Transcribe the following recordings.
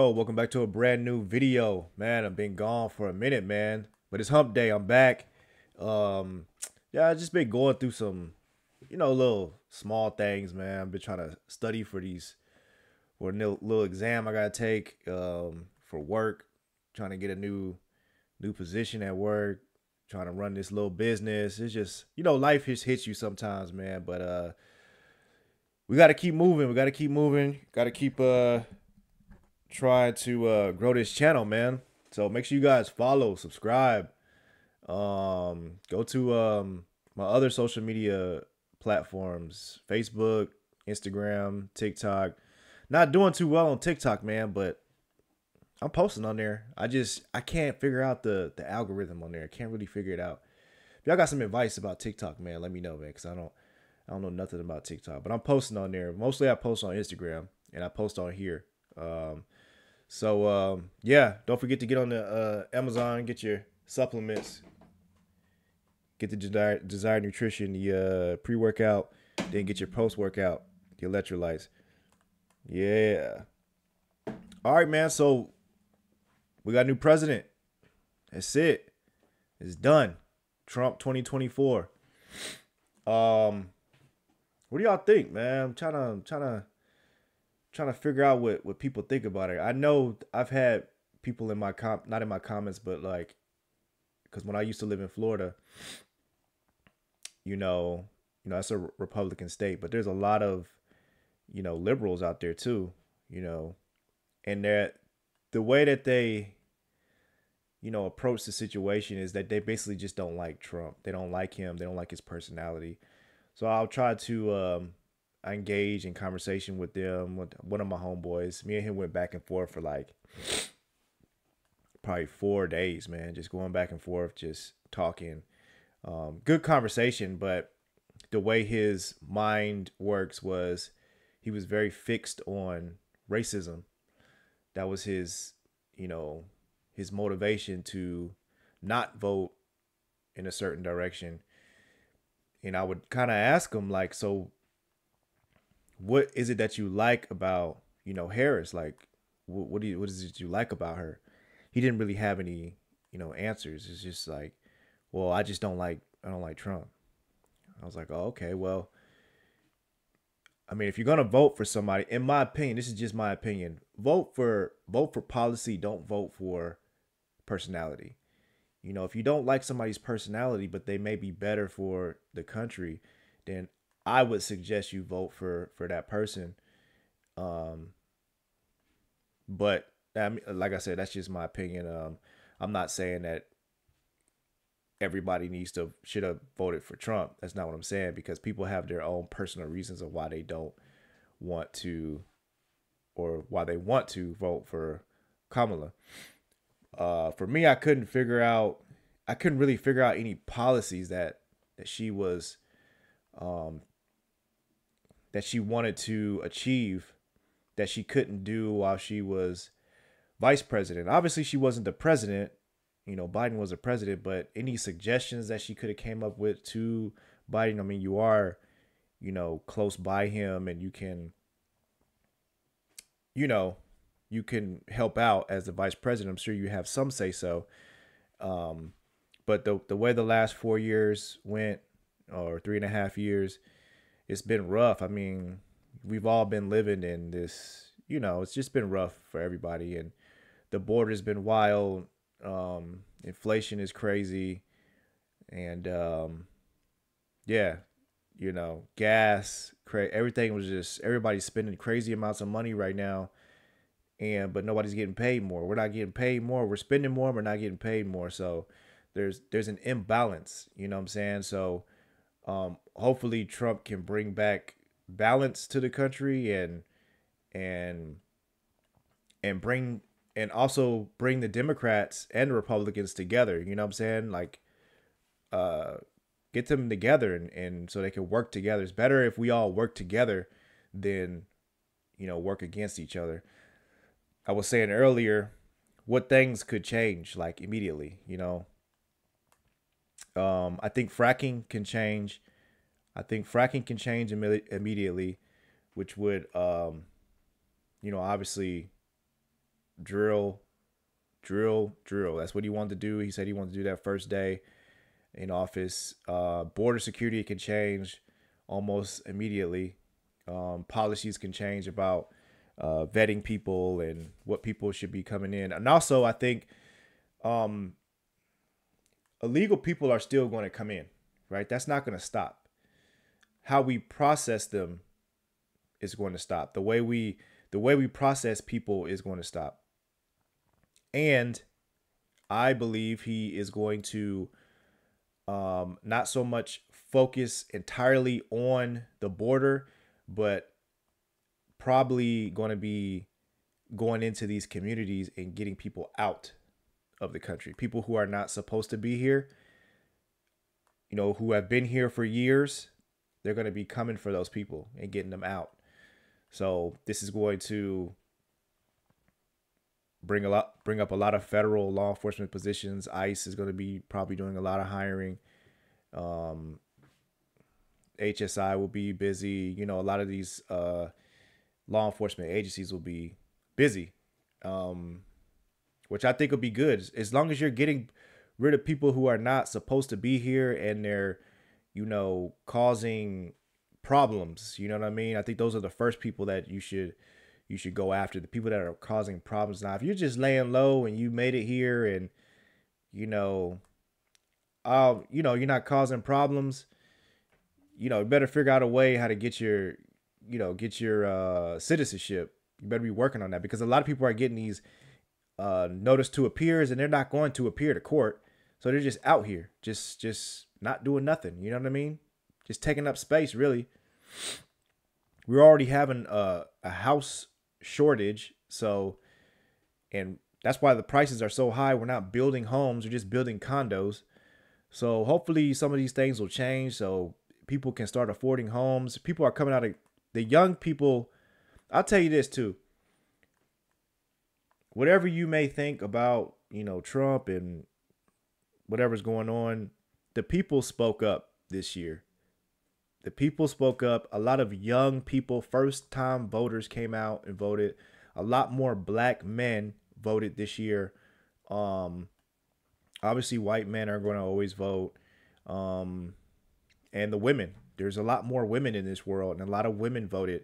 Yo, welcome back to a brand new video. Man, I've been gone for a minute, man. But it's hump day. I'm back. Um, yeah, I just been going through some, little small things, man. I've been trying to study for a little exam I gotta take for work, trying to get a new position at work, trying to run this little business. It's just, life just hits you sometimes, man. But we gotta keep moving. We gotta keep moving. Gotta keep trying to grow this channel, man. So make sure you guys follow, subscribe. Go to my other social media platforms: Facebook, Instagram, TikTok. Not doing too well on TikTok, man, but I'm posting on there. I can't figure out the algorithm on there. I can't really figure it out. If y'all got some advice about TikTok, man, let me know, man, because I don't know nothing about TikTok. But I'm posting on there. Mostly I post on Instagram and I post on here. Yeah, don't forget to get on the Amazon, get your supplements, get the desired nutrition, the pre-workout, then get your post-workout, the electrolytes. Yeah. All right, man. So we got a new president. That's it. It's done. Trump 2024. What do y'all think, man? I'm trying to figure out what people think about it. I know I've had people in my not in my comments, but like, because when I used to live in Florida, that's a Republican state, but there's a lot of, liberals out there too, and that the way that they, approach the situation is that they basically just don't like Trump. They don't like him. They don't like his personality. So I'll try to engage in conversation with them, with one of my homeboys. Me and him went back and forth for like probably 4 days, man. Just going back and forth, just talking. Good conversation, but the way his mind works was he was very fixed on racism. That was his motivation to not vote in a certain direction. And I would kind of ask him, like, so what is it that you like about, Harris? Like, what is it you like about her? He didn't really have any, answers. It's just like, well, I don't like Trump. I was like, oh, okay, well, I mean, if you're gonna vote for somebody, in my opinion, this is just my opinion, vote for policy, don't vote for personality. If you don't like somebody's personality, but they may be better for the country, then I would suggest you vote for that person. Um, but like I said, that's just my opinion. I'm not saying that everybody should have voted for Trump. That's not what I'm saying, because people have their own personal reasons of why they don't want to, or why they want to vote for Kamala. For me, I couldn't really figure out any policies that she was, um, that she wanted to achieve that she couldn't do while she was vice president. Obviously, she wasn't the president. Biden was the president, but any suggestions that she could have came up with to Biden, I mean, you are, close by him, and you know, you can help out as the vice president. I'm sure you have some say so. Um, but the way the last 4 years went, or 3.5 years, it's been rough. I mean, we've all been living in this, it's just been rough for everybody. And the border's been wild. Inflation is crazy. And yeah, gas, everything was just, everybody's spending crazy amounts of money right now. But nobody's getting paid more. We're not getting paid more. We're spending more. We're not getting paid more. So there's an imbalance. You know what I'm saying? So hopefully Trump can bring back balance to the country, and and bring and also bring the Democrats and the Republicans together. You know what I'm saying? Like, uh, get them together, and so they can work together. It's better if we all work together than work against each other. I was saying earlier what things could change like immediately. I think fracking can change. I think fracking can change immediately, which would, obviously, drill, drill, drill. That's what he wanted to do. He said he wanted to do that first day in office. Border security can change almost immediately. Policies can change about vetting people and what people should be coming in. And also, I think illegal people are still going to come in, right? That's not going to stop. How we process them is going to stop. The way we process people is going to stop. And I believe he is going to not so much focus entirely on the border, but probably going to be going into these communities and getting people out of the country. People who are not supposed to be here, you know, who have been here for years, they're going to be coming for those people and getting them out. So this is going to bring up a lot of federal law enforcement positions. ICE is going to be probably doing a lot of hiring. HSI will be busy. You know, a lot of these law enforcement agencies will be busy, which I think will be good. As long as you're getting rid of people who are not supposed to be here and they're, you know, causing problems. You know what I mean? I think those are the first people that you should go after, the people that are causing problems. Now, if you're just laying low and you made it here and, you're not causing problems, you better figure out a way how to get your citizenship. You better be working on that, because a lot of people are getting these notice to appears and they're not going to appear to court. So they're just out here, just not doing nothing. You know what I mean? Just taking up space, really. We're already having a house shortage. So, and that's why the prices are so high. We're not building homes, we're just building condos. So hopefully some of these things will change so people can start affording homes. People are coming out of the young people. I'll tell you this too. Whatever you may think about, Trump and whatever's going on, the people spoke up this year. The people spoke up. A lot of young people, first-time voters, came out and voted. A lot more black men voted this year. Obviously, white men are going to always vote. And the women. There's a lot more women in this world, and a lot of women voted.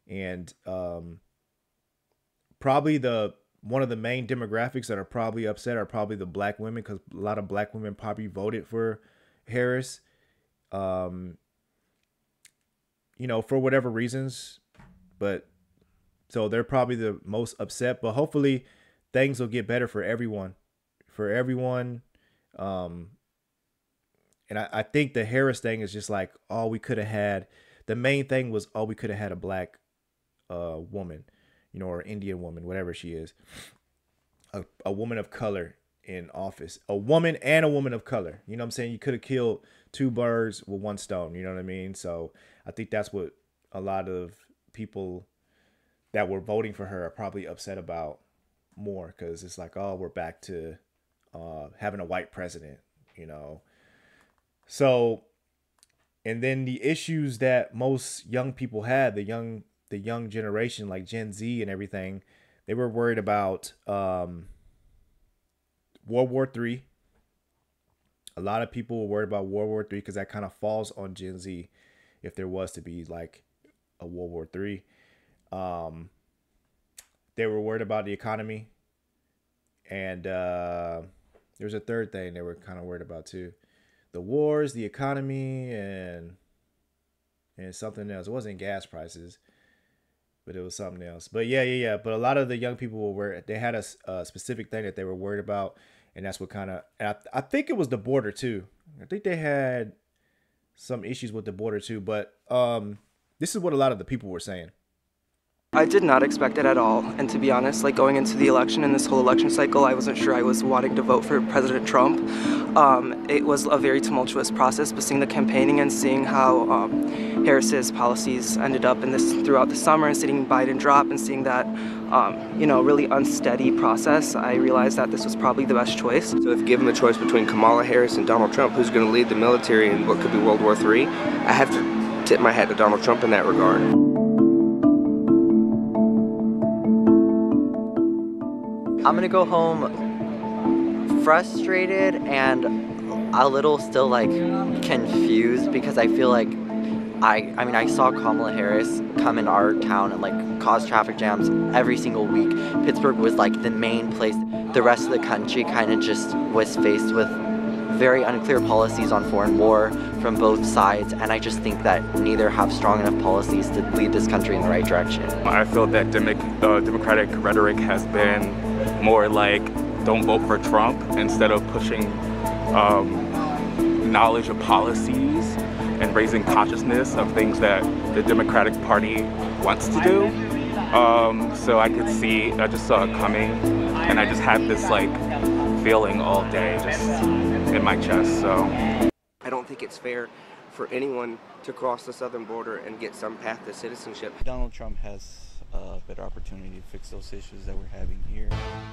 And probably one of the main demographics that are probably upset are probably the black women, because a lot of black women probably voted for Harris. For whatever reasons, but so they're probably the most upset, but hopefully things will get better for everyone, and I think the Harris thing is just like, we could have had, the main thing was, we could have had a black woman, or Indian woman, whatever she is, a woman of color in office, a woman and a woman of color. You know what I'm saying? You could have killed two birds with one stone. You know what I mean? So I think that's what a lot of people that were voting for her are probably upset about more, because it's like, we're back to having a white president, So, and then the issues that most young people had, the young generation, like Gen Z and everything, they were worried about World War III. A lot of people were worried about World War III because that kind of falls on Gen Z, if there was to be like a World War III. They were worried about the economy. And there's a third thing they were kind of worried about too. The wars, the economy, and something else. It wasn't gas prices, but it was something else. But yeah. But a lot of the young people they had a specific thing that they were worried about, and that's what kind of. And I think it was the border too. I think they had some issues with the border too. But this is what a lot of the people were saying. I did not expect it at all, and to be honest, like going into the election and this whole election cycle, I wasn't sure I was wanting to vote for President Trump. It was a very tumultuous process, but seeing the campaigning and seeing how Harris's policies ended up in this throughout the summer, and seeing Biden drop, and seeing that really unsteady process, I realized that this was probably the best choice. So if given the choice between Kamala Harris and Donald Trump, who's going to lead the military in what could be World War III, I have to tip my hat to Donald Trump in that regard. I'm gonna go home frustrated and a little still like confused, because I feel like I mean I saw Kamala Harris come in our town and like cause traffic jams every single week. Pittsburgh was like the main place. The rest of the country kind of just was faced with very unclear policies on foreign war from both sides, and I just think that neither have strong enough policies to lead this country in the right direction. I feel that Democratic rhetoric has been more like don't vote for Trump instead of pushing knowledge of policies and raising consciousness of things that the Democratic Party wants to do. So I just saw it coming, and I just had this like feeling all day just in my chest. So I don't think it's fair for anyone to cross the southern border and get some path to citizenship. Donald Trump has a better opportunity to fix those issues that we're having here.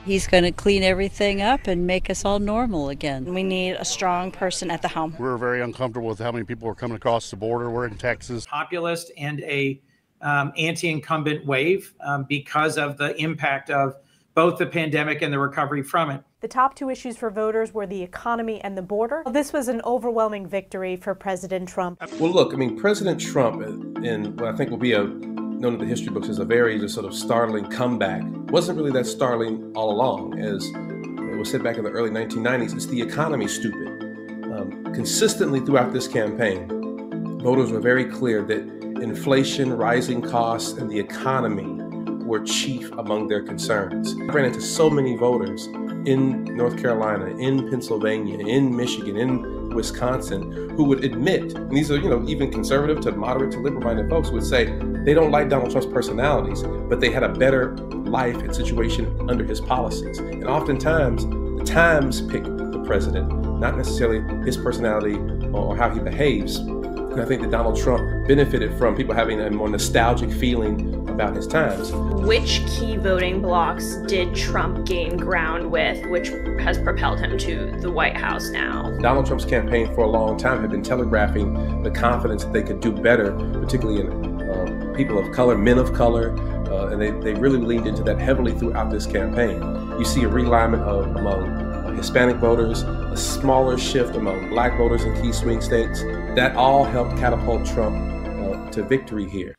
He's going to clean everything up and make us all normal again. We need a strong person at the helm. We're very uncomfortable with how many people are coming across the border. We're in Texas. Populist and a anti-incumbent wave because of the impact of both the pandemic and the recovery from it. The top two issues for voters were the economy and the border. This was an overwhelming victory for President Trump. Well, look, I mean, President Trump, in what I think will be known in the history books as a very just sort of startling comeback, wasn't really that startling all along. As it was said back in the early 1990s, it's the economy, stupid. Consistently throughout this campaign, voters were very clear that inflation, rising costs, and the economy were chief among their concerns. I ran into so many voters in North Carolina, in Pennsylvania, in Michigan, in Wisconsin, who would admit, and these are, even conservative to moderate to liberal-minded folks, would say they don't like Donald Trump's personalities, but they had a better life and situation under his policies. And oftentimes, the Times pick the president, not necessarily his personality or how he behaves. And I think that Donald Trump benefited from people having a more nostalgic feeling about his times. Which key voting blocks did Trump gain ground with, which has propelled him to the White House now? Donald Trump's campaign for a long time had been telegraphing the confidence that they could do better, particularly in people of color, men of color, and they really leaned into that heavily throughout this campaign. You see a realignment among Hispanic voters, a smaller shift among black voters in key swing states. That all helped catapult Trump to victory here.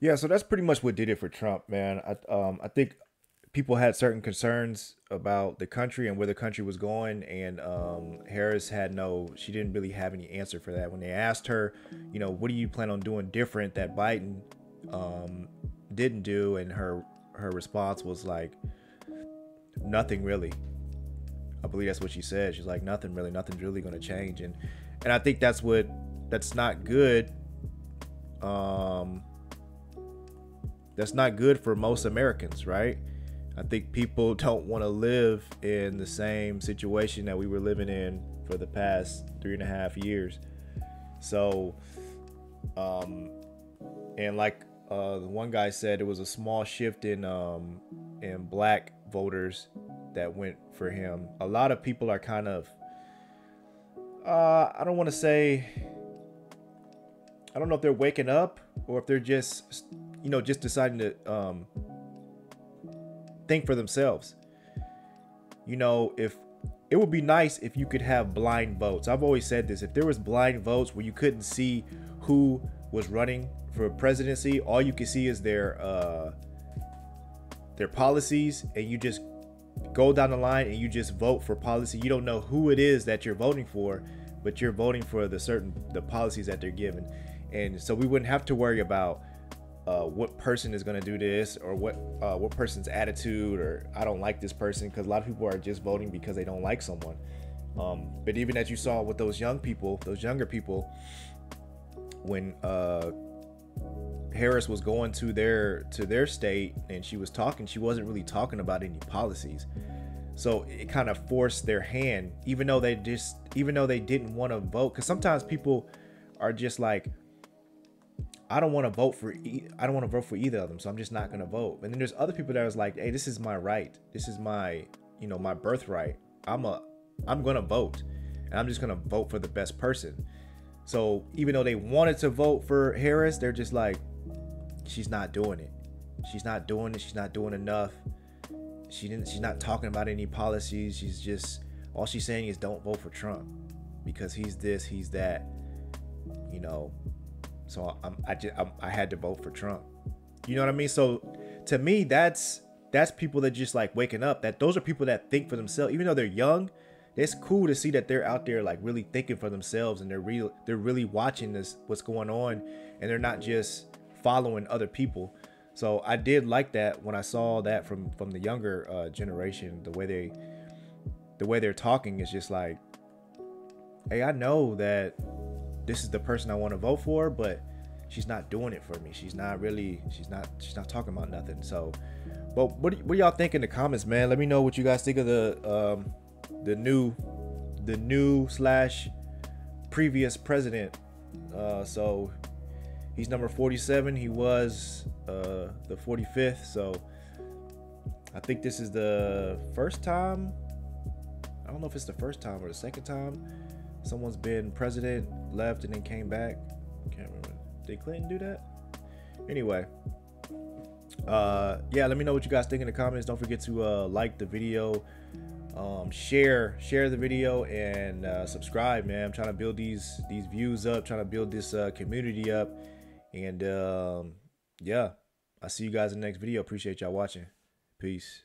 Yeah, so that's pretty much what did it for Trump, man. I think people had certain concerns about the country and where the country was going, and Harris she didn't really have any answer for that. When they asked her, what do you plan on doing different that Biden didn't do, and her response was like, nothing really. I believe that's what she said. She's like, nothing's really going to change, and I think that's not good. That's not good for most Americans, right? I think people don't want to live in the same situation that we were living in for the past 3.5 years. So, and like the one guy said, it was a small shift in black voters that went for him. A lot of people are kind of, I don't want to say, I don't know if they're waking up or if they're just deciding to think for themselves. If it would be nice if you could have blind votes. I've always said this. If there was blind votes where you couldn't see who was running for presidency, all you can see is their policies, and you just go down the line and you just vote for policy. You don't know who it is that you're voting for, but you're voting for the policies that they're given. And so we wouldn't have to worry about what person is going to do this, or what person's attitude, or I don't like this person, because a lot of people are just voting because they don't like someone. But even as you saw with those younger people, when Harris was going to their state and she was talking, she wasn't really talking about any policies. So it kind of forced their hand, even though they didn't want to vote. Because sometimes people are just like, I don't want to vote for either of them, so I'm just not going to vote. And then there's other people that was like, hey, this is my right. This is my, my birthright. I'm going to vote, and I'm just going to vote for the best person. So even though they wanted to vote for Harris, they're just like, she's not doing it. She's not doing it. She's not doing enough. she's not talking about any policies. She's just, all she's saying is don't vote for Trump because he's this, he's that, you know. So I had to vote for Trump. You know what I mean? So to me, that's people that just like waking up. That those are people that think for themselves, even though they're young. It's cool to see that they're out there like really thinking for themselves, and they're really watching this, what's going on, and they're not just following other people. So I did like that when I saw that from the younger generation. The way they're talking is just like, hey, I know that this is the person I want to vote for, but she's not doing it for me. She's not talking about nothing. So, but what do y'all think in the comments, man? Let me know what you guys think of the new / previous president. So he's number 47. He was the 45th. So I think this is the first time. I don't know if it's the first time or the second time someone's been president, left, and then came back. Can't remember. Did Clinton do that? Anyway, yeah, let me know what you guys think in the comments. Don't forget to like the video, share the video, and subscribe, man. I'm trying to build these views up, trying to build this community up, and yeah, I'll see you guys in the next video. Appreciate y'all watching. Peace.